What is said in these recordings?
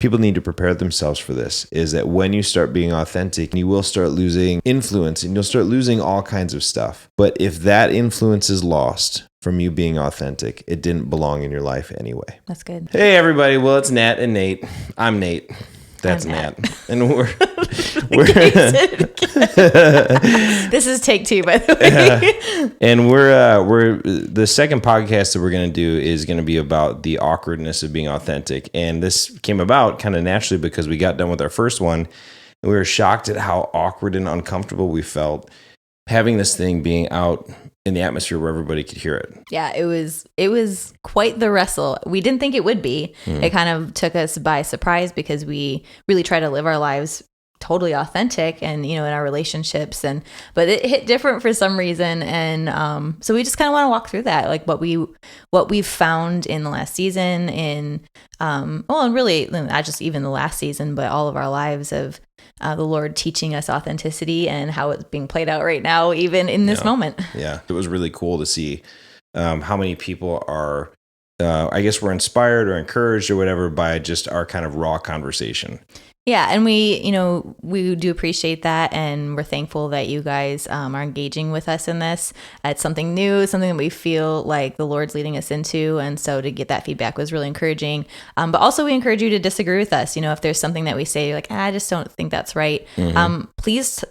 people need to prepare themselves for this, is that when you start being authentic, you will start losing influence and you'll start losing all kinds of stuff. But if that influence is lost from you being authentic, it didn't belong in your life anyway. That's good. Hey, everybody. Well, it's Nat and Nate. I'm Nate. That's I'm Nat. And we're This is take 2, by the way. and we're the second podcast that we're going to do is going to be about the awkwardness of being authentic. And this came about kind of naturally because we got done with our first one and we were shocked at how awkward and uncomfortable we felt having this thing being out in the atmosphere where everybody could hear it. Yeah, it was quite the wrestle. We didn't think it would be. It kind of took us by surprise because we really try to live our lives totally authentic and, in our relationships, but it hit different for some reason. And so we just kind of want to walk through that, like what we've found in the last season, and really not just even the last season, but all of our lives of the Lord teaching us authenticity and how it's being played out right now, even in this moment. Yeah, it was really cool to see how many people are, I guess, were inspired or encouraged or whatever by just our kind of raw conversation. Yeah, and we do appreciate that, and we're thankful that you guys are engaging with us in this. It's something new, something that we feel like the Lord's leading us into, and so to get that feedback was really encouraging. But also we encourage you to disagree with us. If there's something that we say, you're like, I just don't think that's right. Please,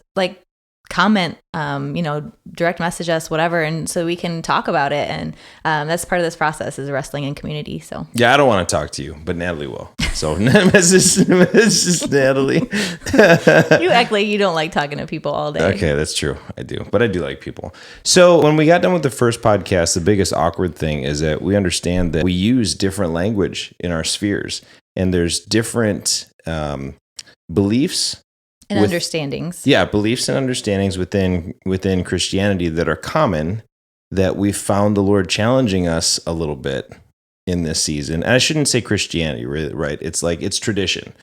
comment, direct message us, whatever, and so we can talk about it. And that's part of this process, is wrestling in community. So yeah, I don't want to talk to you, but Natalie will. So message Natalie. You act like you don't like talking to people all day. Okay, that's true. I do, but I do like people. So when we got done with the first podcast, the biggest awkward thing is that we understand that we use different language in our spheres, and there's different beliefs. And understandings. Yeah, beliefs and understandings within Christianity that are common, that we found the Lord challenging us a little bit in this season. And I shouldn't say Christianity, right? It's like it's tradition,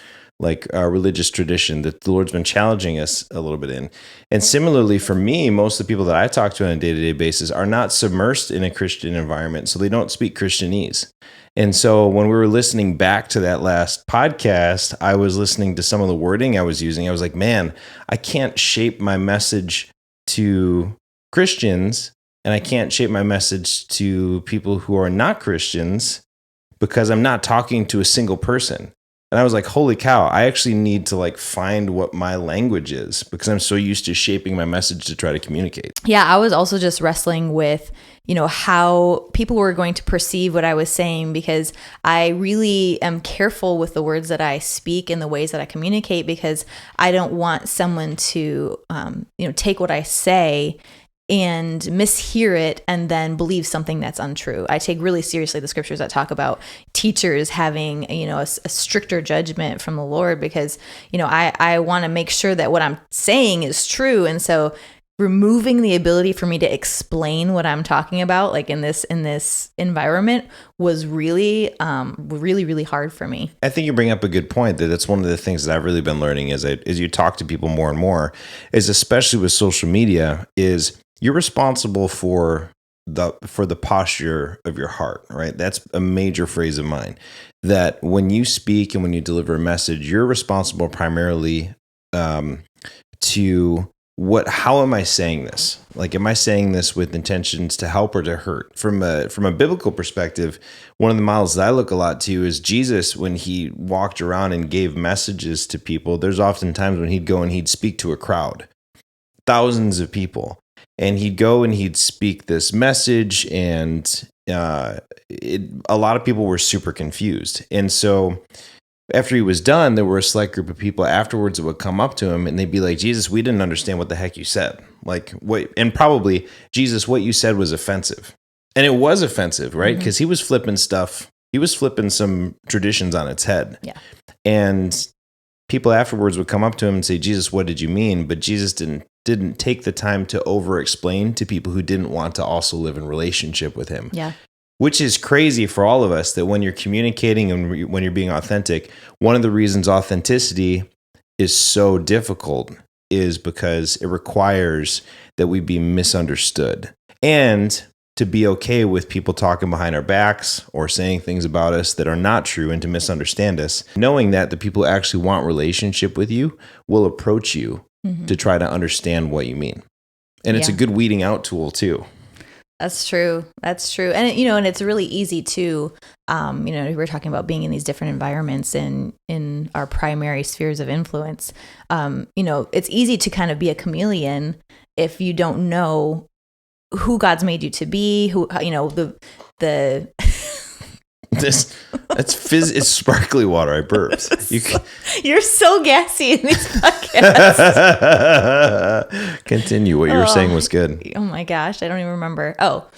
like our religious tradition that the Lord's been challenging us a little bit in. And similarly for me, most of the people that I talk to on a day-to-day basis are not submersed in a Christian environment, so they don't speak Christianese. And so when we were listening back to that last podcast, I was listening to some of the wording I was using. I was like, man, I can't shape my message to Christians, and I can't shape my message to people who are not Christians because I'm not talking to a single person. And I was like, holy cow, I actually need to find what my language is because I'm so used to shaping my message to try to communicate. Yeah, I was also just wrestling with, how people were going to perceive what I was saying, because I really am careful with the words that I speak and the ways that I communicate, because I don't want someone to, take what I say and mishear it and then believe something that's untrue. I take really seriously the scriptures that talk about teachers having, a stricter judgment from the Lord, because, I want to make sure that what I'm saying is true. And so removing the ability for me to explain what I'm talking about, in this environment, was really, really hard for me. I think you bring up a good point, that that's one of the things that I've really been learning as you talk to people more and more, is especially with social media, is you're responsible for the posture of your heart, right? That's a major phrase of mine, that when you speak and when you deliver a message, you're responsible primarily to how am I saying this? Am I saying this with intentions to help or to hurt? From a biblical perspective, one of the models that I look a lot to is Jesus. When he walked around and gave messages to people, there's often times when he'd go and he'd speak to a crowd, thousands of people. And he'd go and he'd speak this message, and a lot of people were super confused. And so after he was done, there were a select group of people afterwards that would come up to him and they'd be like, Jesus, we didn't understand what the heck you said. What? And probably, Jesus, what you said was offensive. And it was offensive, right? Because he was flipping stuff. He was flipping some traditions on its head. Yeah. And people afterwards would come up to him and say, Jesus, what did you mean? But Jesus didn't take the time to over-explain to people who didn't want to also live in relationship with him. Yeah. Which is crazy for all of us, that when you're communicating and when you're being authentic, one of the reasons authenticity is so difficult is because it requires that we be misunderstood. And to be okay with people talking behind our backs or saying things about us that are not true and to misunderstand us, knowing that the people who actually want relationship with you will approach you to try to understand what you mean. And it's a good weeding out tool too. That's true. That's true. And and it's really easy to, we're talking about being in these different environments in our primary spheres of influence. It's easy to kind of be a chameleon if you don't know who God's made you to be, the it's sparkly water. I burped. You're so gassy in these podcasts. Continue. What you were saying was good. Oh my gosh, I don't even remember. Oh.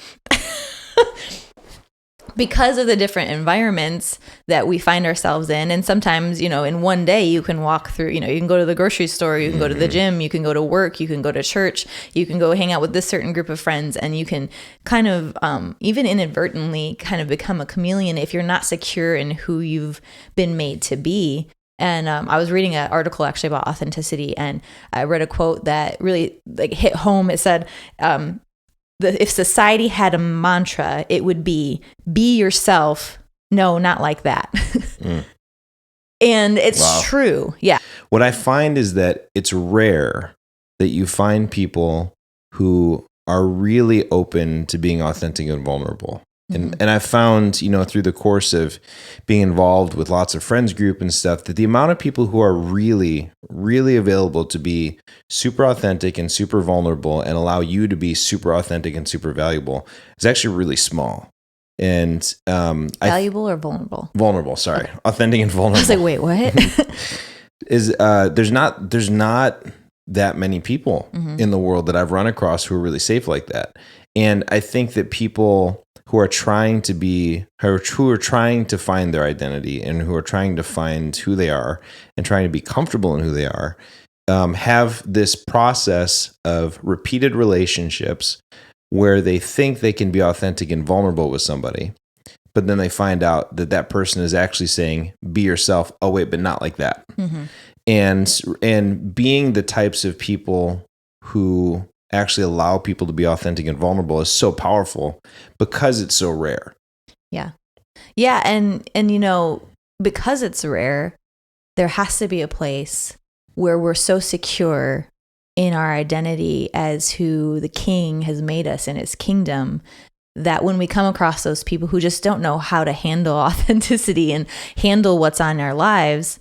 Because of the different environments that we find ourselves in. And sometimes, in one day you can walk through, you can go to the grocery store, you can go to the gym, you can go to work, you can go to church, you can go hang out with this certain group of friends, and you can kind of, even inadvertently kind of become a chameleon if you're not secure in who you've been made to be. And I was reading an article actually about authenticity, and I read a quote that really hit home. It said, if society had a mantra, it would be yourself. No, not like that. And it's true. Yeah. What I find is that it's rare that you find people who are really open to being authentic and vulnerable. And I found, through the course of being involved with lots of friends group and stuff, that the amount of people who are really, really available to be super authentic and super vulnerable and allow you to be super authentic and super valuable is actually really small. And valuable or vulnerable? Vulnerable, sorry. Okay. Authentic and vulnerable. I was like, wait, what? There's not that many people in the world that I've run across who are really safe like that. And I think that people who are trying to find their identity and who are trying to find who they are and trying to be comfortable in who they are, have this process of repeated relationships where they think they can be authentic and vulnerable with somebody, but then they find out that that person is actually saying, be yourself. Oh, wait, but not like that. And being the types of people who actually allow people to be authentic and vulnerable is so powerful because it's so rare. Yeah. Yeah. And because it's rare, there has to be a place where we're so secure in our identity as who the King has made us in his kingdom that when we come across those people who just don't know how to handle authenticity and handle what's on our lives,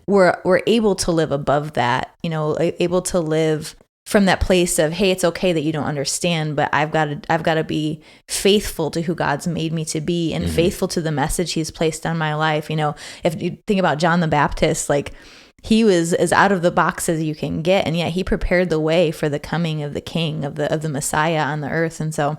we're able to live above that, able to live from that place of, hey, it's okay that you don't understand, but I've got to be faithful to who God's made me to be and faithful to the message he's placed on my life. If you think about John the Baptist, he was as out of the box as you can get, and yet he prepared the way for the coming of the King, of the Messiah on the earth. And so,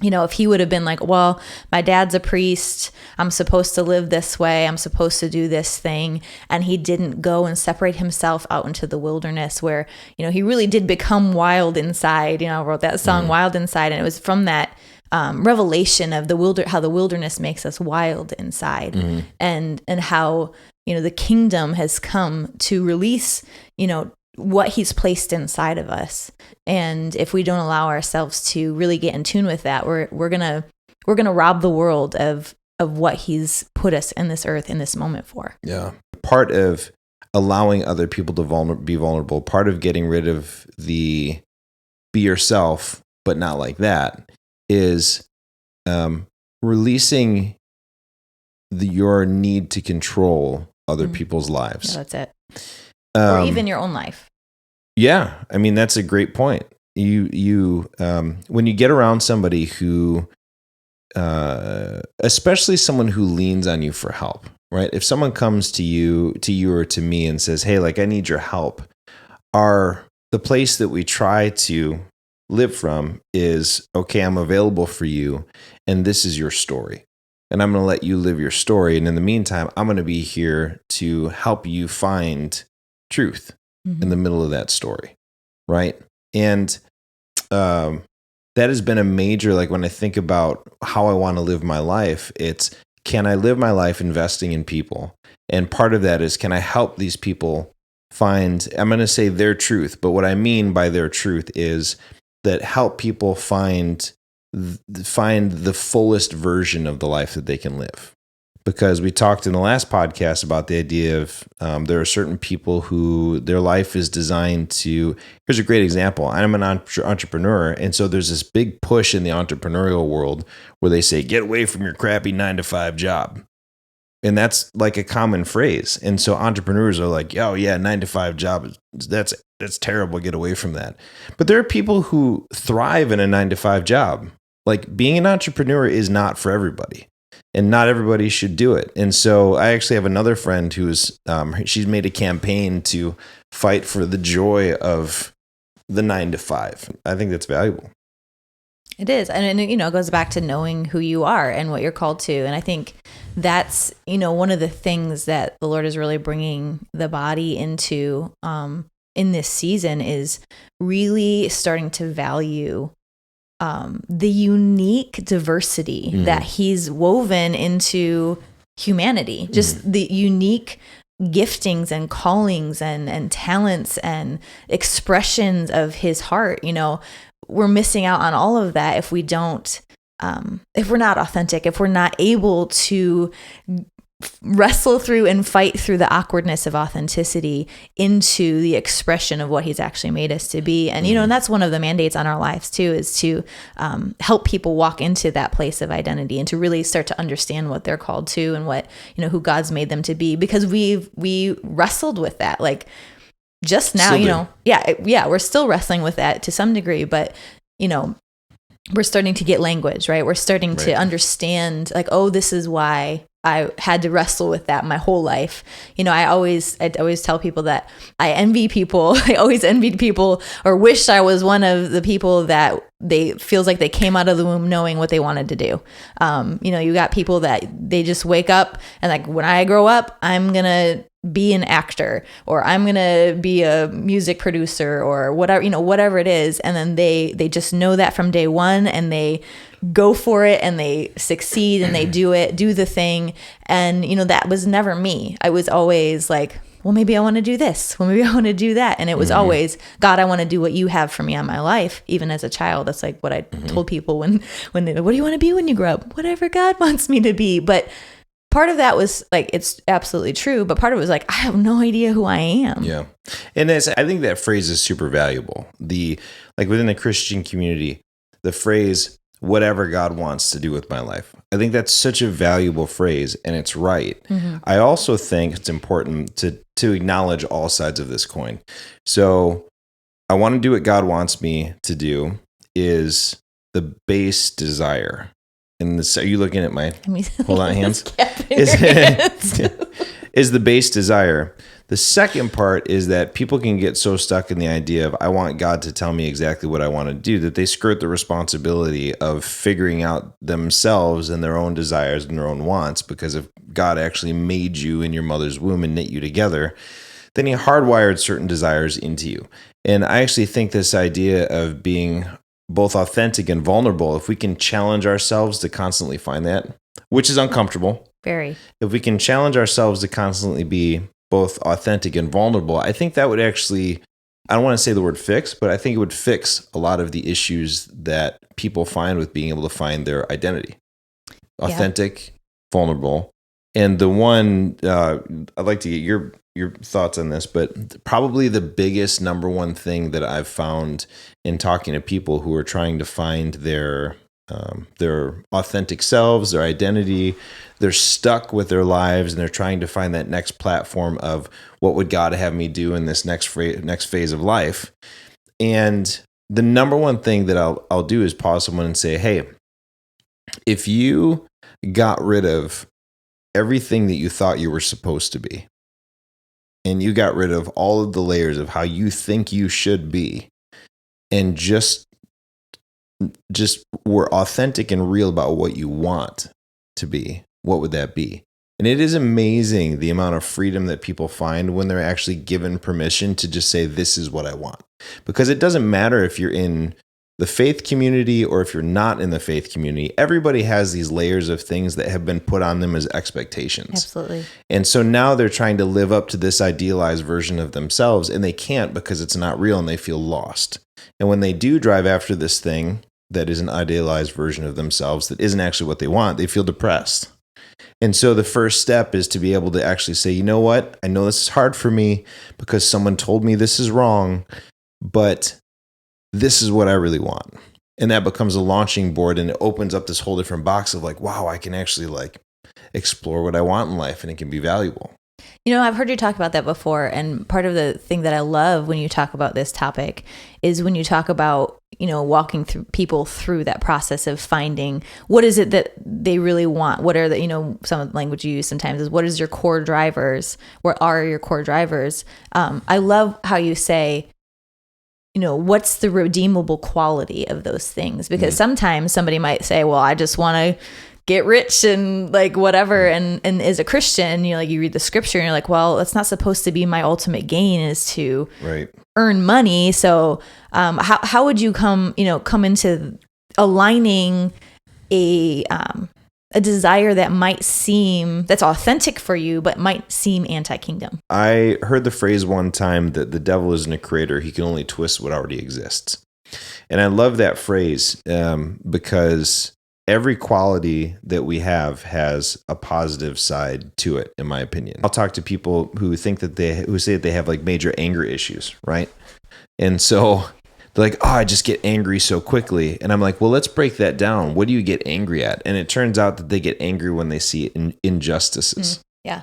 if he would have been like, well, my dad's a priest, I'm supposed to live this way, I'm supposed to do this thing, and he didn't go and separate himself out into the wilderness where, he really did become wild inside. I wrote that song, Wild Inside, and it was from that revelation of how the wilderness makes us wild inside, and how, the kingdom has come to release, what he's placed inside of us. And if we don't allow ourselves to really get in tune with that, we're gonna rob the world of what he's put us in this earth in this moment for. Yeah. Part of allowing other people to be vulnerable, part of getting rid of the be yourself, but not like that, is releasing your need to control other people's lives. Yeah, that's it. Or even your own life. Yeah. I mean, that's a great point. You when you get around somebody who, especially someone who leans on you for help, right? If someone comes to you or to me and says, hey, I need your help, the place that we try to live from is, okay, I'm available for you, and this is your story. And I'm going to let you live your story. And in the meantime, I'm going to be here to help you find truth in the middle of that story, right? And that has been a major, when I think about how I want to live my life, it's, can I live my life investing in people? And part of that is, can I help these people find, I'm going to say their truth, but what I mean by their truth is that help people find find the fullest version of the life that they can live. Because we talked in the last podcast about the idea of there are certain people who their life is designed to, here's a great example. I'm an entrepreneur. And so there's this big push in the entrepreneurial world where they say, get away from your crappy 9-to-5 job. And that's like a common phrase. And so entrepreneurs are like, oh yeah, 9-to-5 job, that's terrible. Get away from that. But there are people who thrive in a 9-to-5 job. Like being an entrepreneur is not for everybody. And not everybody should do it. And so I actually have another friend who's she's made a campaign to fight for the joy of the 9-to-5. I think that's valuable. It is. And it goes back to knowing who you are and what you're called to. And I think that's, one of the things that the Lord is really bringing the body into in this season is really starting to value the unique diversity that he's woven into humanity, just the unique giftings and callings and talents and expressions of his heart. We're missing out on all of that if we don't, if we're not authentic, if we're not able to wrestle through and fight through the awkwardness of authenticity into the expression of what he's actually made us to be. And, and that's one of the mandates on our lives too, is to help people walk into that place of identity and to really start to understand what they're called to and what, who God's made them to be, because we wrestled with that. Like just now, we're still wrestling with that to some degree, but, we're starting to get language, right? We're starting to understand like, oh, this is why I had to wrestle with that my whole life. I always tell people that I envy people. I always envied people or wished I was one of the people that they feels like they came out of the womb knowing what they wanted to do. You got people that they just wake up and like, when I grow up, I'm going to be an actor or I'm going to be a music producer or whatever, whatever it is. And then they just know that from day one and they go for it and they succeed and they do the thing. And, that was never me. I was always like, well, maybe I want to do this. Well, maybe I want to do that. And it was always, God, I want to do what you have for me on my life. Even as a child, that's like what I told people when they, what do you want to be when you grow up? Whatever God wants me to be. But part of that was like, it's absolutely true. But part of it was like, I have no idea who I am. Yeah. And I think that phrase is super valuable. Like within the Christian community, the phrase, whatever God wants to do with my life. I think that's such a valuable phrase and it's right. I also think it's important to acknowledge all sides of this coin. So I want to do what God wants me to do is the base desire. And this, are you looking at my hold on hands? Is the base desire. The second part is that people can get so stuck in the idea of I want God to tell me exactly what I want to do that they skirt the responsibility of figuring out themselves and their own desires and their own wants, because if God actually made you in your mother's womb and knit you together, then he hardwired certain desires into you. And I actually think this idea of being both authentic and vulnerable, if we can challenge ourselves to constantly find that, which is uncomfortable. Very. If we can challenge ourselves to constantly be both authentic and vulnerable, I think that would actually, I don't want to say the word fix, but I think it would fix a lot of the issues that people find with being able to find their identity. Authentic, vulnerable. And the one, I'd like to get your thoughts on this, but probably the biggest number one thing that I've found in talking to people who are trying to find their authentic selves, their identity, they're stuck with their lives and they're trying to find that next platform of what would God have me do in this next phase of life. And the number one thing that I'll do is pause someone and say, hey, if you got rid of everything that you thought you were supposed to be, and you got rid of all of the layers of how you think you should be, and just were authentic and real about what you want to be, what would that be? And it is amazing the amount of freedom that people find when they're actually given permission to just say, this is what I want. Because it doesn't matter if you're in the faith community or if you're not in the faith community, everybody has these layers of things that have been put on them as expectations. Absolutely. And so now they're trying to live up to this idealized version of themselves, and they can't because it's not real and they feel lost. And when they do drive after this thing, that is an idealized version of themselves that isn't actually what they want, they feel depressed. And so the first step is to be able to actually say, you know what? I know this is hard for me because someone told me this is wrong, but this is what I really want. And that becomes a launching board, and it opens up this whole different box of like, wow, I can actually like explore what I want in life, and it can be valuable. You know, I've heard you talk about that before. And part of the thing that I love when you talk about this topic is when you talk about, you know, walking through people through that process of finding what is it that they really want. What are the, you know, some of the language you use sometimes is what is your core drivers? What are your core drivers? I love how you say, you know, what's the redeemable quality of those things? Because sometimes somebody might say, well, I just want to get rich and like whatever. And as a Christian, you know, like you read the scripture and you're like, well, that's not supposed to be my ultimate gain, is to earn money. So how would you come into aligning a desire that might seem that's authentic for you, but might seem anti-kingdom? I heard the phrase one time that the devil isn't a creator. He can only twist what already exists. And I love that phrase because every quality that we have has a positive side to it, in my opinion. I'll talk to people who think that who say that they have like major anger issues, right? And so they're like, oh, I just get angry so quickly. And I'm like, well, let's break that down. What do you get angry at? And it turns out that they get angry when they see injustices. Yeah.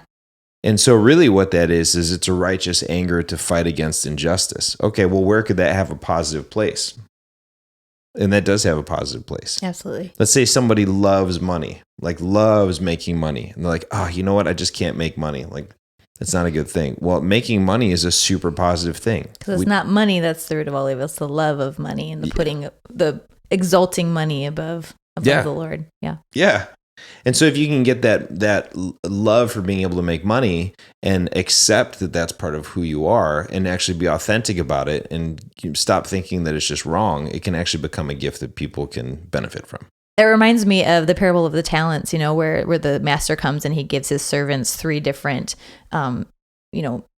And so really what that is it's a righteous anger to fight against injustice. Okay, well, where could that have a positive place? And that does have a positive place. Absolutely. Let's say somebody loves money, like loves making money. And they're like, oh, you know what? I just can't make money. Like, that's not a good thing. Well, making money is a super positive thing. Because it's not money that's the root of all evil. It's the love of money and the exalting money above the Lord. Yeah. Yeah. And so if you can get that love for being able to make money and accept that that's part of who you are and actually be authentic about it and stop thinking that it's just wrong, it can actually become a gift that people can benefit from. It reminds me of the parable of the talents, you know, where the master comes and he gives his servants 3 different,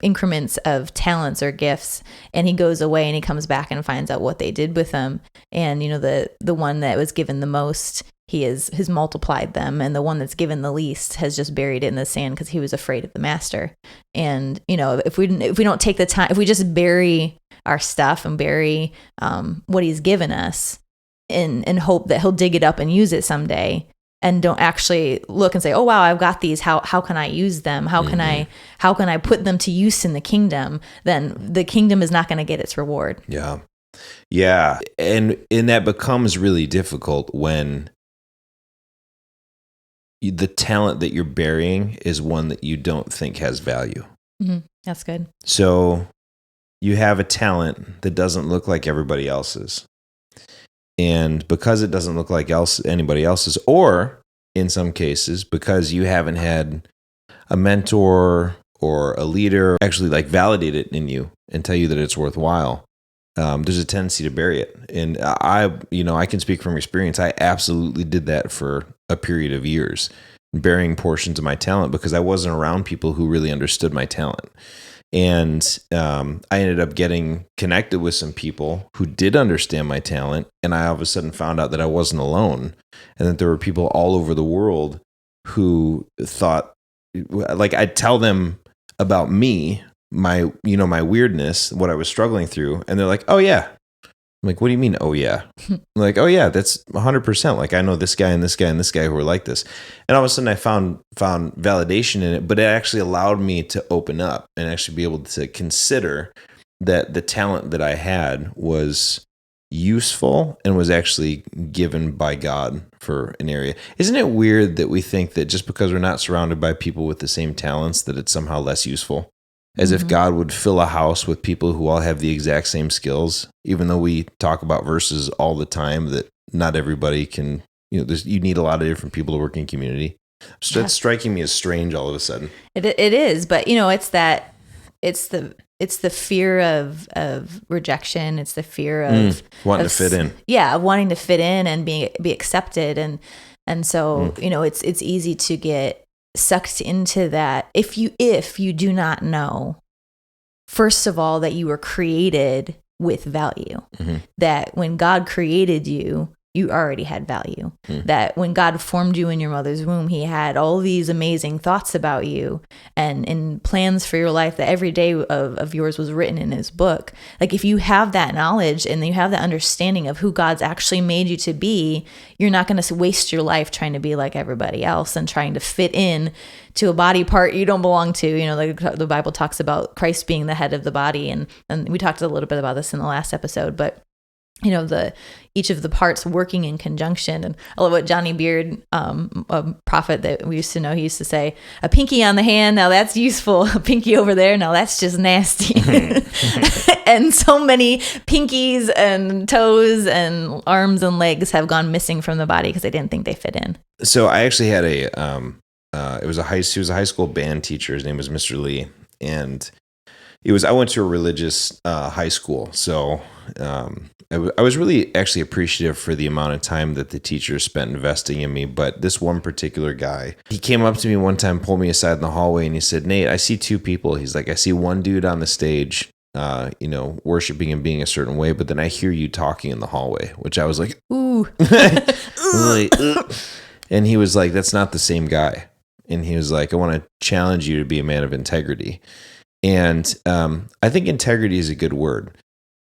increments of talents or gifts. And he goes away and he comes back and finds out what they did with them. And, you know, the one that was given the most, he has multiplied them. And the one that's given the least has just buried it in the sand because he was afraid of the master. And, you know, if we don't take the time, if we just bury our stuff and bury what he's given us, and hope that he'll dig it up and use it someday, and don't actually look and say, oh wow, I've got these, how can I use them, how can I put them to use in the kingdom, then the kingdom is not going to get its reward. Yeah. And that becomes really difficult when the talent that you're burying is one that you don't think has value. That's good. So you have a talent that doesn't look like everybody else's. And because it doesn't look like anybody else's, or in some cases, because you haven't had a mentor or a leader actually like validate it in you and tell you that it's worthwhile, there's a tendency to bury it. And I can speak from experience. I absolutely did that for a period of years, burying portions of my talent because I wasn't around people who really understood my talent. And I ended up getting connected with some people who did understand my talent. And I all of a sudden found out that I wasn't alone and that there were people all over the world who thought, like, I'd tell them about me, my weirdness, what I was struggling through. And they're like, oh, yeah. I'm like, what do you mean, oh, yeah? I'm like, oh, yeah, that's 100%. Like, I know this guy and this guy and this guy who are like this. And all of a sudden I found validation in it, but it actually allowed me to open up and actually be able to consider that the talent that I had was useful and was actually given by God for an area. Isn't it weird that we think that just because we're not surrounded by people with the same talents, that it's somehow less useful? As if God would fill a house with people who all have the exact same skills, even though we talk about verses all the time that not everybody can, you need a lot of different people to work in community. So that's striking me as strange all of a sudden. It is, but it's the fear of rejection. It's the fear of wanting to fit in. Yeah, wanting to fit in and be accepted, and so it's easy to get sucked into that if you do not know, first of all, that you were created with value, that when God created you, you already had value. That when God formed you in your mother's womb, he had all these amazing thoughts about you and plans for your life, that every day of yours was written in his book. Like, if you have that knowledge and you have that understanding of who God's actually made you to be, you're not going to waste your life trying to be like everybody else and trying to fit in to a body part you don't belong to. You know, like the Bible talks about Christ being the head of the body. And we talked a little bit about this in the last episode, but you know, each of the parts working in conjunction. And I love what Johnny Beard, a prophet that we used to know, he used to say, a pinky on the hand, now that's useful. A pinky over there, now that's just nasty. And so many pinkies and toes and arms and legs have gone missing from the body because they didn't think they fit in. So I actually had he was a high school band teacher. His name was Mr. Lee. And I went to a religious high school. So I was really actually appreciative for the amount of time that the teacher spent investing in me. But this one particular guy, he came up to me one time, pulled me aside in the hallway, and he said, "Nate, I see two people." He's like, "I see one dude on the stage, worshiping and being a certain way, but then I hear you talking in the hallway," which I was like, "Ooh." And he was like, "That's not the same guy." And he was like, "I want to challenge you to be a man of integrity." And I think integrity is a good word.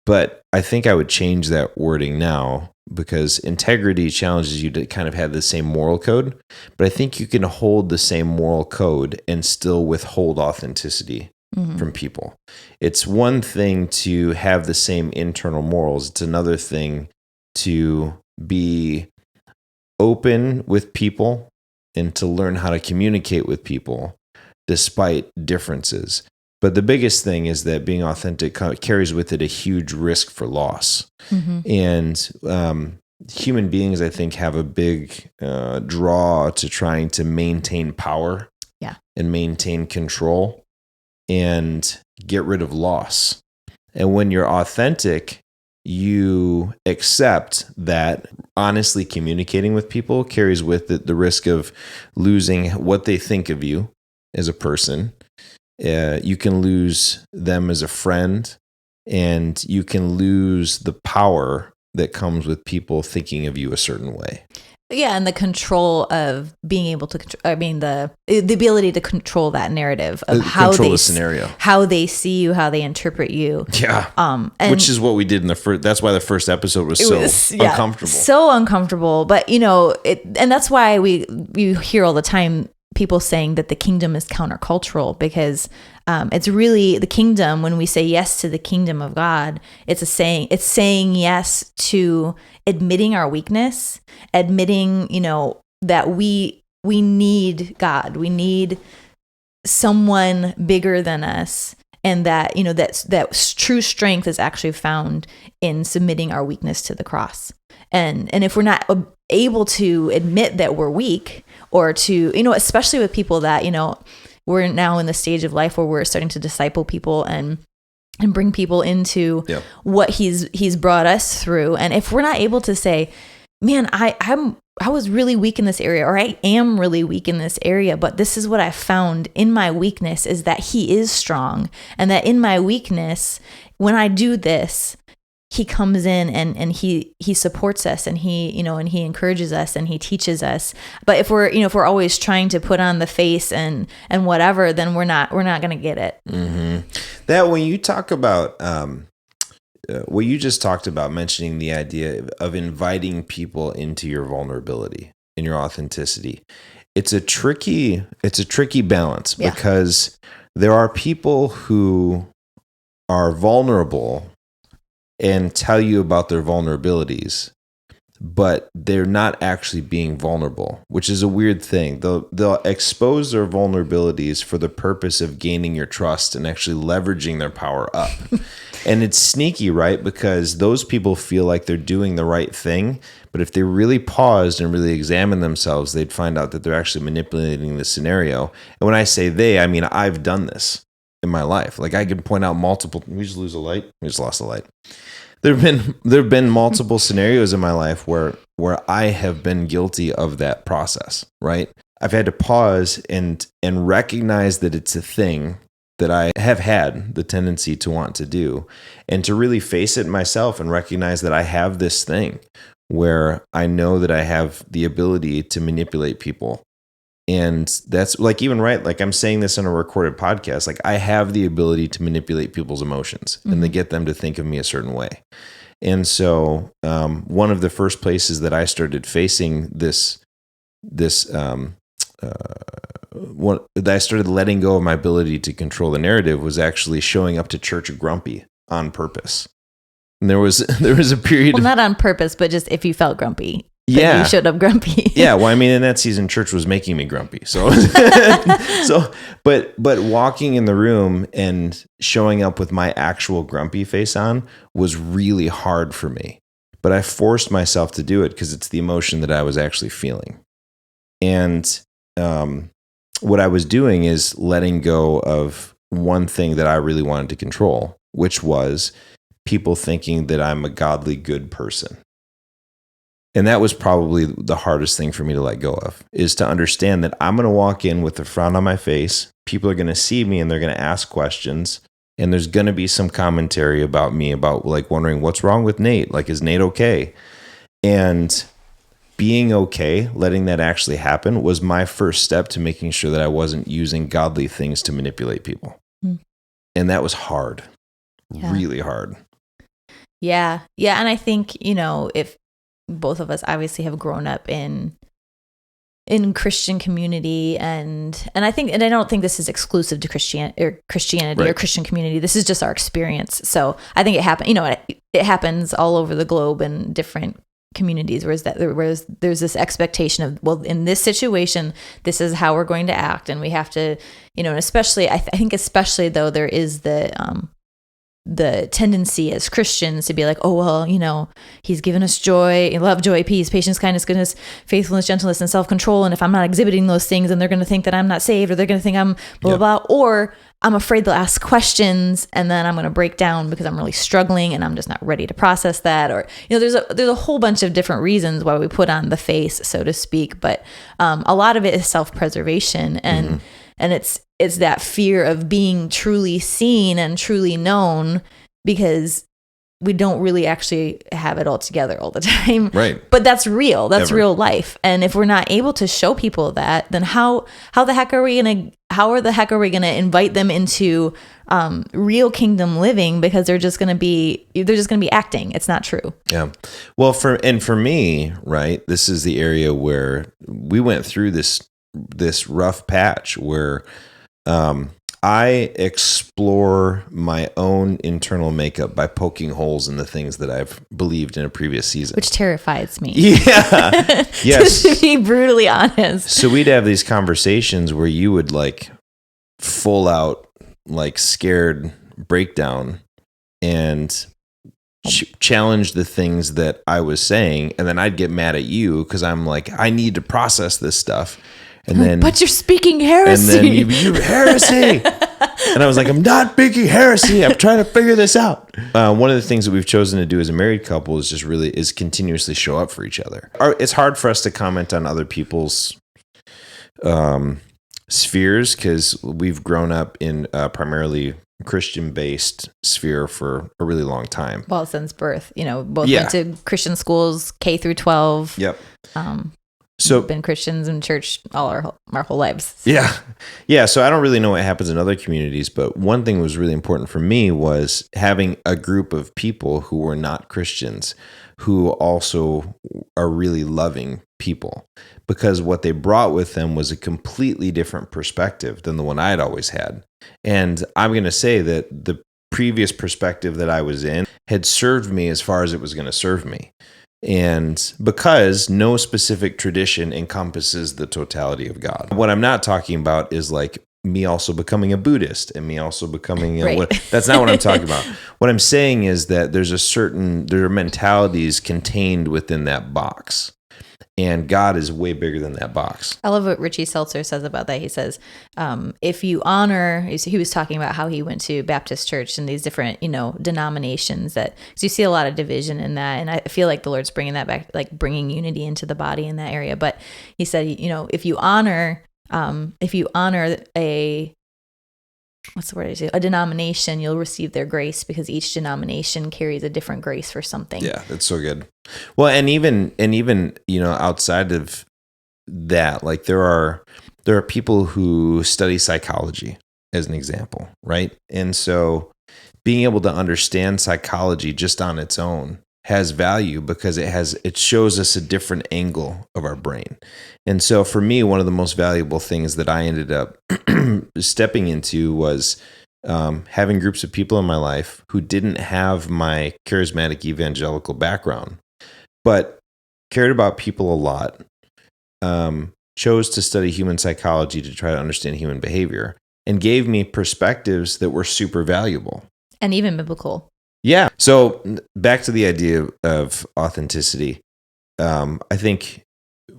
But I think I would change that wording now, because integrity challenges you to kind of have the same moral code. But I think you can hold the same moral code and still withhold authenticity from people. It's one thing to have the same internal morals. It's another thing to be open with people and to learn how to communicate with people despite differences. But the biggest thing is that being authentic carries with it a huge risk for loss. And human beings, I think, have a big draw to trying to maintain power and maintain control and get rid of loss. And when you're authentic, you accept that honestly communicating with people carries with it the risk of losing what they think of you as a person. You can lose them as a friend, and you can lose the power that comes with people thinking of you a certain way. Yeah, and the control of being able to, the ability to control that narrative of how control the scenario, how they see you, how they interpret you. Yeah, which is what we did in the first. That's why the first episode was uncomfortable, so uncomfortable. But and that's why we hear all the time people saying that the kingdom is countercultural, because it's really the kingdom. When we say yes to the kingdom of God, it's saying yes to admitting our weakness, admitting, that we need God, we need someone bigger than us, and that, that true strength is actually found in submitting our weakness to the cross. And if we're not able to admit that we're weak, or to, especially with people that, we're now in the stage of life where we're starting to disciple people and bring people into what he's brought us through. And if we're not able to say, man, I was really weak in this area, or I am really weak in this area, but this is what I found in my weakness, is that he is strong. And that in my weakness, when I do this, he comes in and he supports us, and he, and he encourages us, and he teaches us. But if we're always trying to put on the face and whatever, then we're not going to get it. Mm-hmm. That when you talk about what you just talked about, mentioning the idea of inviting people into your vulnerability and your authenticity, it's a tricky balance, because there are people who are vulnerable and tell you about their vulnerabilities, but they're not actually being vulnerable, which is a weird thing. They'll expose their vulnerabilities for the purpose of gaining your trust and actually leveraging their power up. And it's sneaky, right? Because those people feel like they're doing the right thing, but if they really paused and really examined themselves, they'd find out that they're actually manipulating the scenario. And when I say they, I mean I've done this in my life. Like, I can point out multiple. We just lose a light. We just lost a light. There've been multiple scenarios in my life where I have been guilty of that process, right? I've had to pause and recognize that it's a thing that I have had the tendency to want to do, and to really face it myself and recognize that I have this thing where I know that I have the ability to manipulate people. And that's like, even right, like I'm saying this on a recorded podcast, like I have the ability to manipulate people's emotions and to get them to think of me a certain way. And so one of the first places that I started facing that I started letting go of my ability to control the narrative was actually showing up to church grumpy on purpose. And there was a period. Well, not on purpose, but just if you felt grumpy. Yeah. You showed up grumpy. Yeah. Well, I mean, in that season, church was making me grumpy. So, but walking in the room and showing up with my actual grumpy face on was really hard for me. But I forced myself to do it because it's the emotion that I was actually feeling. And what I was doing is letting go of one thing that I really wanted to control, which was people thinking that I'm a godly, good person. And that was probably the hardest thing for me to let go of, is to understand that I'm going to walk in with a frown on my face. People are going to see me and they're going to ask questions. And there's going to be some commentary about me, about like wondering what's wrong with Nate? Like, is Nate okay? And being okay, letting that actually happen, was my first step to making sure that I wasn't using godly things to manipulate people. And that was hard, really hard. Yeah. Yeah. And I think, if both of us obviously have grown up in Christian community, and I think, and I don't think this is exclusive to Christianity or Christian community. This is just our experience. So I think it happened, it happens all over the globe in different communities, whereas there's this expectation of, well, in this situation, this is how we're going to act. And we have to, and especially, I think especially though, there is the tendency as Christians to be like, oh, well, he's given us joy, love, joy, peace, patience, kindness, goodness, faithfulness, gentleness, and self-control. And if I'm not exhibiting those things, then they're going to think that I'm not saved, or they're going to think I'm blah, blah, blah. Or I'm afraid they'll ask questions and then I'm going to break down because I'm really struggling and I'm just not ready to process that. Or, there's a whole bunch of different reasons why we put on the face, so to speak. But a lot of it is self-preservation, and it's that fear of being truly seen and truly known, because we don't really actually have it all together all the time. Right. But that's real. That's real life. And if we're not able to show people that, then how the heck are we going to invite them into real kingdom living? Because they're just going to be acting. It's not true. Yeah. Well, for me, right, this is the area where we went through this rough patch where I explore my own internal makeup by poking holes in the things that I've believed in a previous season. Which terrifies me. Yeah. Yes. To be brutally honest. So we'd have these conversations where you would like full out like scared breakdown and challenge the things that I was saying. And then I'd get mad at you because I'm like, I need to process this stuff. And then, but you're speaking heresy. And then you heresy. And I was like, I'm not speaking heresy. I'm trying to figure this out. One of the things that we've chosen to do as a married couple is continuously show up for each other. It's hard for us to comment on other people's spheres because we've grown up in primarily Christian-based sphere for a really long time. Well, since birth, both went to Christian schools, K through 12. Yep. So been Christians in church all our whole lives. Yeah. Yeah. So I don't really know what happens in other communities, but one thing that was really important for me was having a group of people who were not Christians, who also are really loving people, because what they brought with them was a completely different perspective than the one I had always had. And I'm going to say that the previous perspective that I was in had served me as far as it was going to serve me. And because no specific tradition encompasses the totality of God. What I'm not talking about is like me also becoming a Buddhist and me also becoming that's not what I'm talking about. What I'm saying is that there are mentalities contained within that box. And God is way bigger than that box. I love what Richie Seltzer says about that. He says, if you honor, he was talking about how he went to Baptist church and these different, denominations because you see a lot of division in that. And I feel like the Lord's bringing that back, like bringing unity into the body in that area. But he said, if you honor a what's the word I say? A denomination, you'll receive their grace because each denomination carries a different grace for something. Yeah, that's so good. Well, and even outside of that, like there are people who study psychology as an example, right? And so being able to understand psychology just on its own has value because it shows us a different angle of our brain. And so for me, one of the most valuable things that I ended up stepping into was having groups of people in my life who didn't have my charismatic evangelical background, but cared about people a lot, chose to study human psychology to try to understand human behavior, and gave me perspectives that were super valuable. And even biblical. Yeah. So back to the idea of authenticity. I think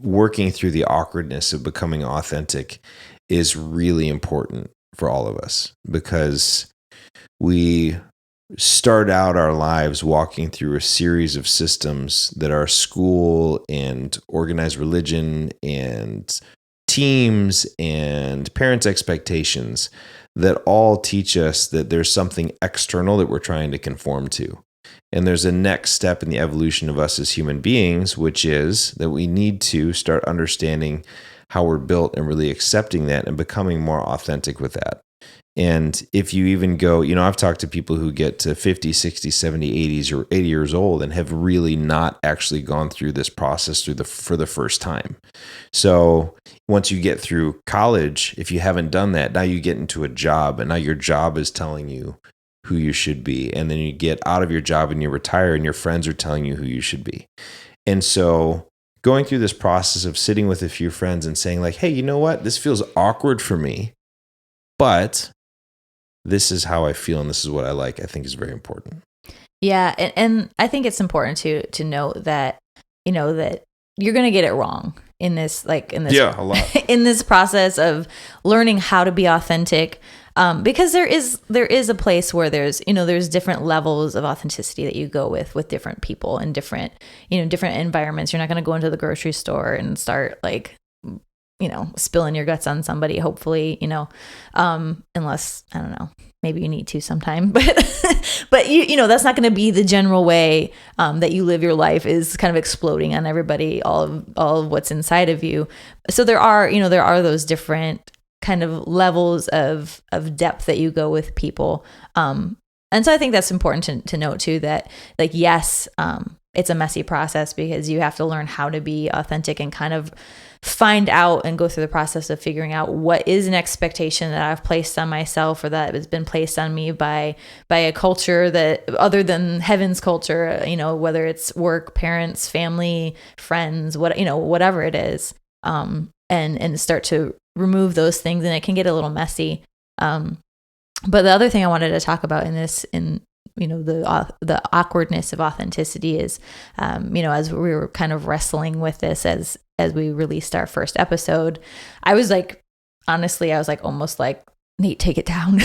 working through the awkwardness of becoming authentic is really important for all of us because we start out our lives walking through a series of systems that are school and organized religion and teams and parents' expectations that all teach us that there's something external that we're trying to conform to. And there's a next step in the evolution of us as human beings, which is that we need to start understanding how we're built and really accepting that and becoming more authentic with that. And if you even go, I've talked to people who get to 50, 60, 70, 80s or 80 years old and have really not actually gone through this process for the first time. So once you get through college, if you haven't done that, now you get into a job and now your job is telling you who you should be. And then you get out of your job and you retire and your friends are telling you who you should be. And so going through this process of sitting with a few friends and saying like, hey, you know what? This feels awkward for me, but this is how I feel and this is what I like, I think is very important. Yeah. And I think it's important to note that, that you're going to get it wrong in this a lot. in this process of learning how to be authentic. Because there is a place where there's different levels of authenticity that you go with different people and different environments. You're not going to go into the grocery store and start spilling your guts on somebody, hopefully, unless, I don't know, maybe you need to sometime, but that's not going to be the general way that you live your life, is kind of exploding on everybody, all of what's inside of you. So there are those different kind of levels of depth that you go with people. And so I think that's important to note too, that like, yes, it's a messy process because you have to learn how to be authentic and kind of find out and go through the process of figuring out what is an expectation that I've placed on myself or that has been placed on me by a culture that other than heaven's culture, whether it's work, parents, family, friends, whatever it is, and start to remove those things, and it can get a little messy. But the other thing I wanted to talk about the awkwardness of authenticity is, as we were kind of wrestling with this as we released our first episode, I was like, honestly, I was like, almost like, Nate, take it down,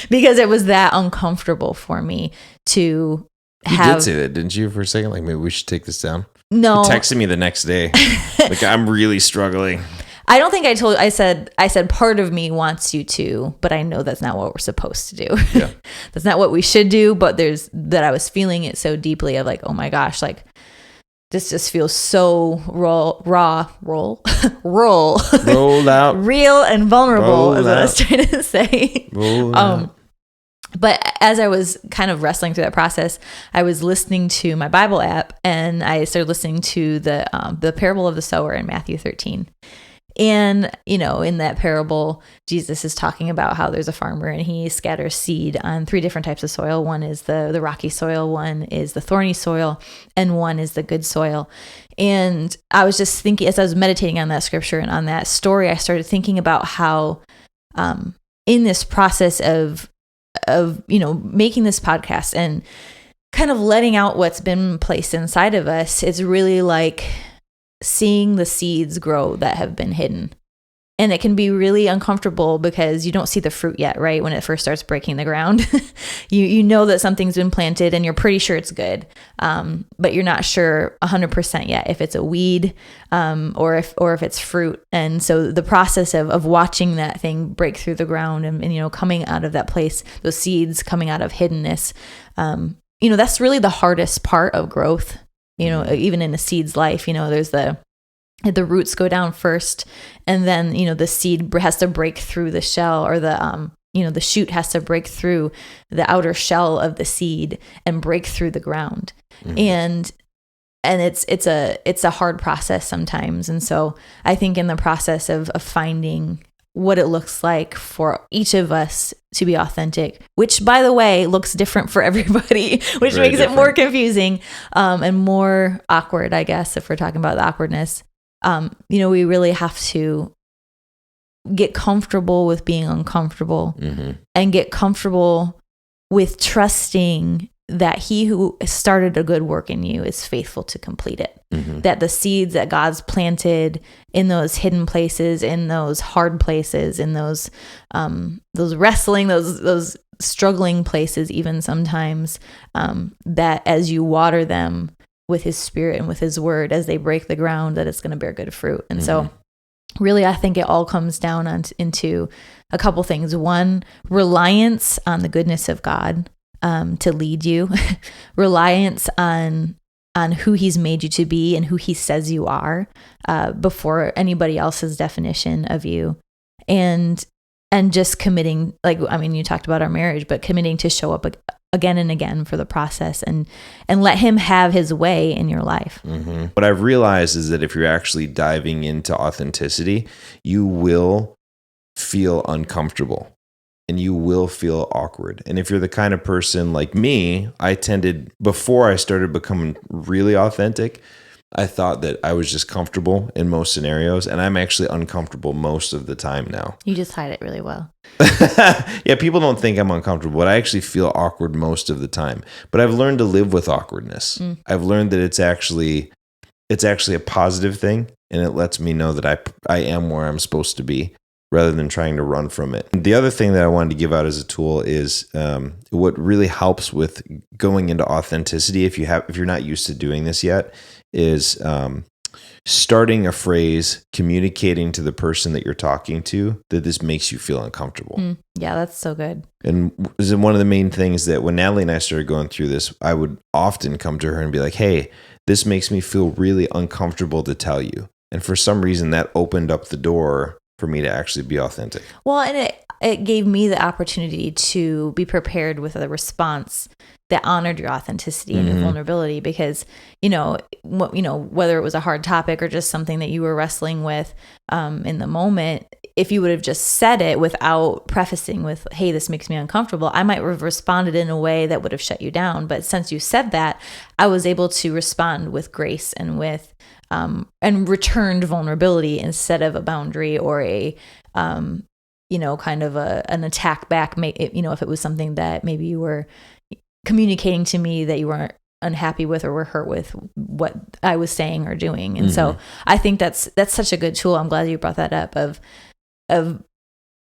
because it was that uncomfortable for me to have. You did say that, didn't you, for a second? Like, maybe we should take this down. No. You texted me the next day. Like, I'm really struggling. I don't think I said part of me wants you to, but I know that's not what we're supposed to do. Yeah. That's not what we should do, but I was feeling it so deeply of like, oh my gosh, like this just feels so roll out, real and vulnerable, is what I was trying to say. But as I was kind of wrestling through that process, I was listening to my Bible app, and I started listening to the parable of the sower in Matthew 13. And, in that parable, Jesus is talking about how there's a farmer and he scatters seed on 3 different types of soil. One is the rocky soil, one is the thorny soil, and one is the good soil. And I was just thinking, as I was meditating on that scripture and on that story, I started thinking about how in this process of making this podcast and kind of letting out what's been placed inside of us, it's really like seeing the seeds grow that have been hidden. And it can be really uncomfortable because you don't see the fruit yet, right? When it first starts breaking the ground, you know that something's been planted and you're pretty sure it's good. But you're not sure 100% yet if it's a weed, or if it's fruit. And so the process of watching that thing break through the ground and coming out of that place, those seeds coming out of hiddenness, that's really the hardest part of growth. Even in a seed's life, there's the roots go down first, and then the seed has to break through the shell, or the shoot has to break through the outer shell of the seed and break through the ground. And it's a hard process sometimes. And so I think in the process of finding what it looks like for each of us to be authentic, which, by the way, looks different for everybody, which Very makes different. it more confusing and more awkward, I guess, if we're talking about the awkwardness. We really have to get comfortable with being uncomfortable, and get comfortable with trusting that he who started a good work in you is faithful to complete it. That the seeds that God's planted in those hidden places, in those hard places, in those wrestling, those struggling places, even sometimes, that as you water them with his spirit and with his word, as they break the ground, that it's going to bear good fruit. And so really, I think it all comes down into a couple things. One, reliance on the goodness of God to lead you, reliance on who he's made you to be and who he says you are, before anybody else's definition of you. And just committing, you talked about our marriage, but committing to show up again and again for the process and let him have his way in your life. What I've realized is that if you're actually diving into authenticity, you will feel uncomfortable and you will feel awkward. And if you're the kind of person like me, I tended, before I started becoming really authentic, I thought that I was just comfortable in most scenarios, and I'm actually uncomfortable most of the time now. You just hide it really well. Yeah, people don't think I'm uncomfortable, but I actually feel awkward most of the time. But I've learned to live with awkwardness. I've learned that it's actually a positive thing, and it lets me know that I am where I'm supposed to be, rather than trying to run from it. The other thing that I wanted to give out as a tool is what really helps with going into authenticity, if you're not used to doing this yet, is starting a phrase, communicating to the person that you're talking to that this makes you feel uncomfortable. Yeah, that's so good. And one of the main things that when Natalie and I started going through this, I would often come to her and be like, hey, this makes me feel really uncomfortable to tell you. And for some reason that opened up the door for me to actually be authentic. Well, and it gave me the opportunity to be prepared with a response that honored your authenticity and your vulnerability, because, whether it was a hard topic or just something that you were wrestling with in the moment, if you would have just said it without prefacing with, hey, this makes me uncomfortable, I might have responded in a way that would have shut you down. But since you said that, I was able to respond with grace and with and returned vulnerability instead of a boundary or a kind of an attack back. If it was something that maybe you were communicating to me that you weren't unhappy with or were hurt with what I was saying or doing. And so I think that's such a good tool. I'm glad you brought that up of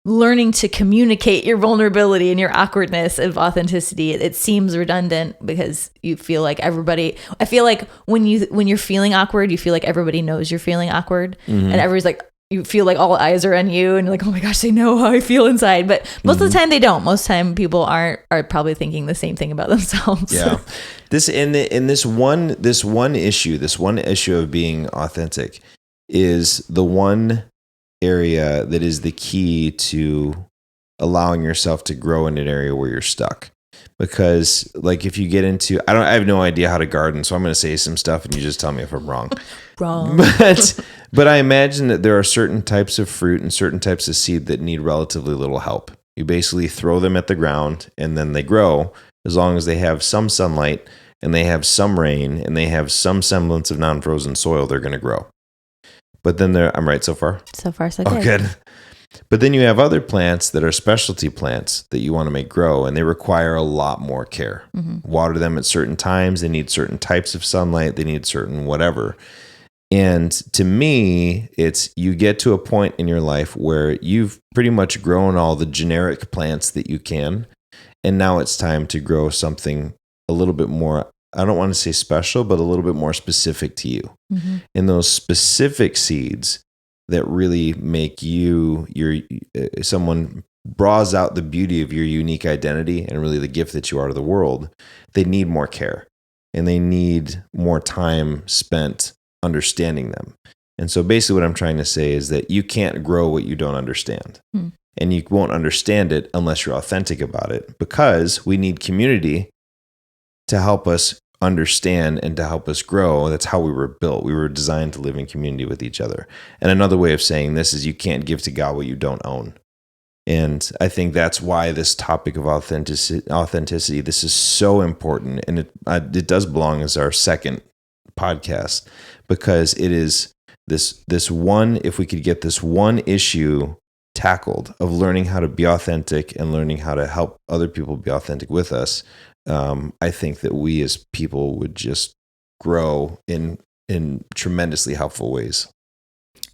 learning to communicate your vulnerability and your awkwardness of authenticity. It seems redundant because you feel like I feel like when you're feeling awkward, you feel like everybody knows you're feeling awkward, and everybody's like, you feel like all eyes are on you and you're like, oh my gosh, they know how I feel inside. But most of the time they don't. Most of the time people are probably thinking the same thing about themselves. Yeah. This one issue of being authentic is the one area that is the key to allowing yourself to grow in an area where you're stuck. Because if you get into, I have no idea how to garden, so I'm going to say some stuff and you just tell me if I'm wrong. Wrong. But I imagine that there are certain types of fruit and certain types of seed that need relatively little help. You basically throw them at the ground and then they grow as long as they have some sunlight and they have some rain and they have some semblance of non-frozen soil, they're going to grow. But then I'm right so far? So far, so good. Oh, good. But then you have other plants that are specialty plants that you want to make grow, and they require a lot more care. Water them at certain times. They need certain types of sunlight. They need certain whatever. And to me, it's you get to a point in your life where you've pretty much grown all the generic plants that you can. And now it's time to grow something a little bit more, I don't want to say special, but a little bit more specific to you. Mm-hmm. And those specific seeds that really make you someone draws out the beauty of your unique identity and really the gift that you are to the world, they need more care and they need more time spent understanding them. And so basically what I'm trying to say is that you can't grow what you don't understand. And you won't understand it unless you're authentic about it, because we need community to help us understand and to help us grow. That's how we were built. We were designed to live in community with each other. And another way of saying this is you can't give to God what you don't own. And I think that's why this topic of authenticity, this is so important. And it does belong as our second podcast, because it is this one, if we could get this one issue tackled of learning how to be authentic and learning how to help other people be authentic with us, I think that we as people would just grow in tremendously helpful ways.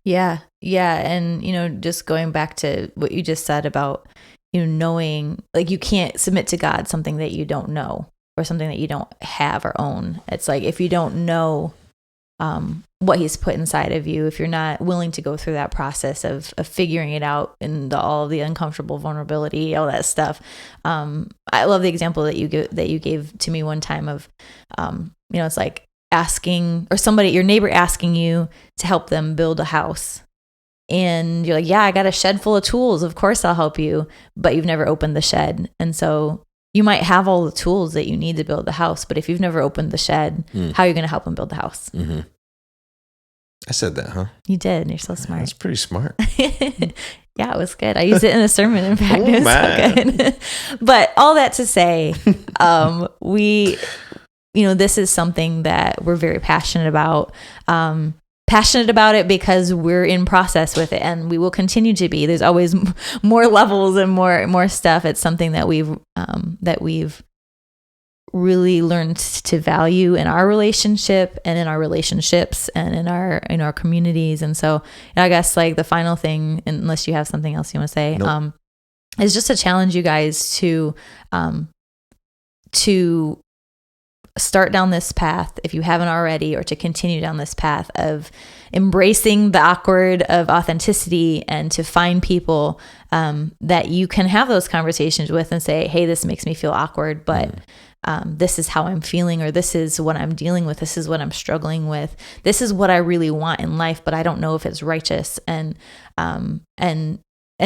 Yeah. And, just going back to what you just said about, knowing, like, you can't submit to God something that you don't know or something that you don't have or own. It's like, if you don't know what he's put inside of you, if you're not willing to go through that process of figuring it out and all the uncomfortable vulnerability, all that stuff. I love the example that you gave to me one time of, it's like asking, or your neighbor asking you to help them build a house. And you're like, yeah, I got a shed full of tools. Of course I'll help you. But you've never opened the shed. And so you might have all the tools that you need to build the house, but if you've never opened the shed, how are you going to help them build the house? Mm-hmm. I said that, huh? You did. And you're so smart. That's pretty smart. Yeah, it was good. I used it in a sermon, in fact. It was so good. But all that to say, this is something that we're very passionate about. Passionate about it because we're in process with it, and we will continue to be. There's always more levels and more stuff. It's something that we've really learned to value in our relationship and in our relationships and in our communities. And so I guess, like, the final thing, unless you have something else you want to say, nope, is just to challenge you guys to start down this path, if you haven't already, or to continue down this path of embracing the awkward of authenticity, and to find people that you can have those conversations with and say, hey, this makes me feel awkward, but this is how I'm feeling, or this is what I'm dealing with. This is what I'm struggling with. This is what I really want in life, but I don't know if it's righteous. And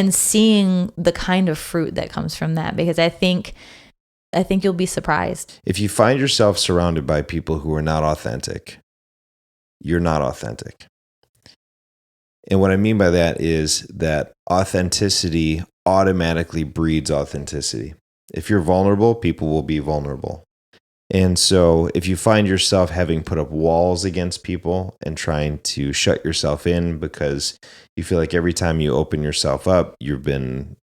seeing the kind of fruit that comes from that, because I think you'll be surprised. If you find yourself surrounded by people who are not authentic, you're not authentic. And what I mean by that is that authenticity automatically breeds authenticity. If you're vulnerable, people will be vulnerable. And so if you find yourself having put up walls against people and trying to shut yourself in because you feel like every time you open yourself up, you've been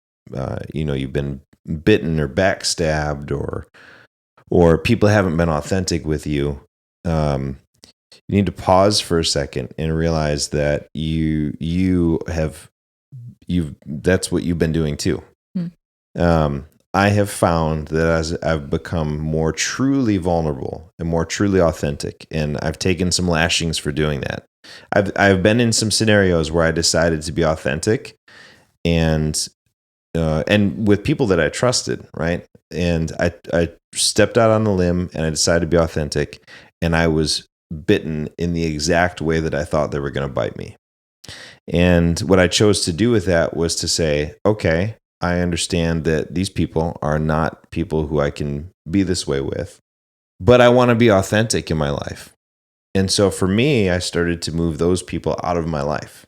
bitten or backstabbed, or people haven't been authentic with you, you need to pause for a second and realize that that's what you've been doing too. I have found that as I've become more truly vulnerable and more truly authentic, and I've taken some lashings for doing that. I've been in some scenarios where I decided to be authentic, and with people that I trusted, right? And I stepped out on a limb and I decided to be authentic, and I was bitten in the exact way that I thought they were going to bite me. And what I chose to do with that was to say, okay, I understand that these people are not people who I can be this way with, but I want to be authentic in my life. And so for me, I started to move those people out of my life,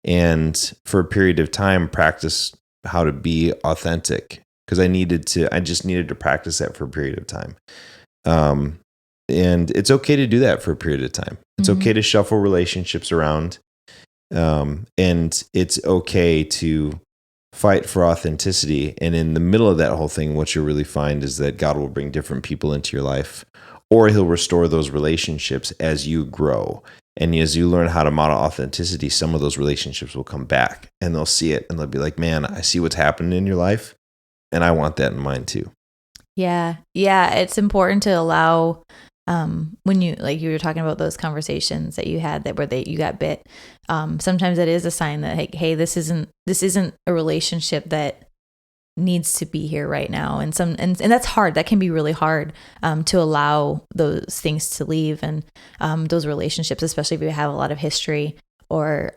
and for a period of time, practice how to be authentic, because I just needed to practice that for a period of time. And it's okay to do that for a period of time. It's okay to shuffle relationships around. And it's okay to fight for authenticity. And in the middle of that whole thing, what you'll really find is that God will bring different people into your life, or he'll restore those relationships as you grow. And as you learn how to model authenticity, some of those relationships will come back and they'll see it and they'll be like, man, I see what's happening in your life and I want that in mine too. Yeah. Yeah. It's important to allow, when you, like you were talking about those conversations that you had that you got bit. Sometimes that is a sign that, like, hey, this isn't a relationship that needs to be here right now. And that's hard. That can be really hard, to allow those things to leave, and, those relationships, especially if you have a lot of history or,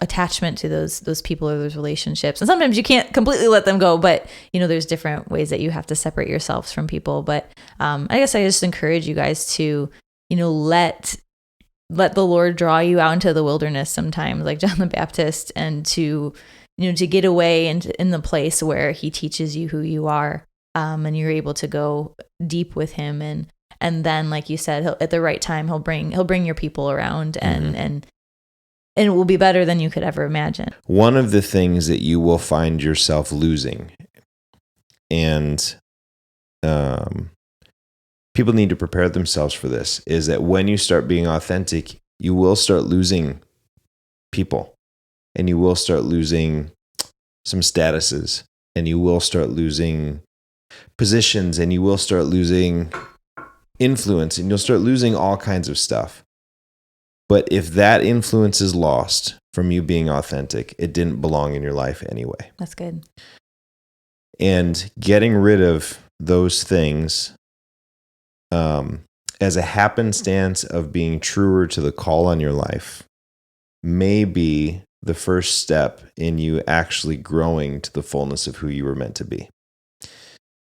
attachment to those people or those relationships. And sometimes you can't completely let them go, but there's different ways that you have to separate yourselves from people. But, I guess I just encourage you guys to, let the Lord draw you out into the wilderness sometimes, like John the Baptist, and to get away in the place where he teaches you who you are, and you're able to go deep with him. And then, like you said, at the right time, he'll bring your people around, and it will be better than you could ever imagine. One of the things that you will find yourself losing, and people need to prepare themselves for this, is that when you start being authentic, you will start losing people, and you will start losing some statuses, and you will start losing positions, and you will start losing influence, and you'll start losing all kinds of stuff. But if that influence is lost from you being authentic, it didn't belong in your life anyway. That's good. And getting rid of those things, as a happenstance of being truer to the call on your life, may be the first step in you actually growing to the fullness of who you were meant to be.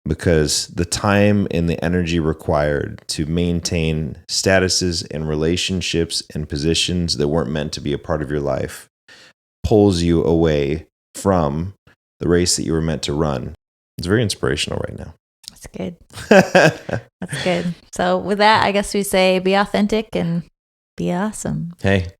Because the time and the energy required to maintain statuses and relationships and positions that weren't meant to be a part of your life pulls you away from the race that you were meant to run. It's very inspirational right now. That's good. That's good. So with that, I guess we say be authentic and be awesome. Hey.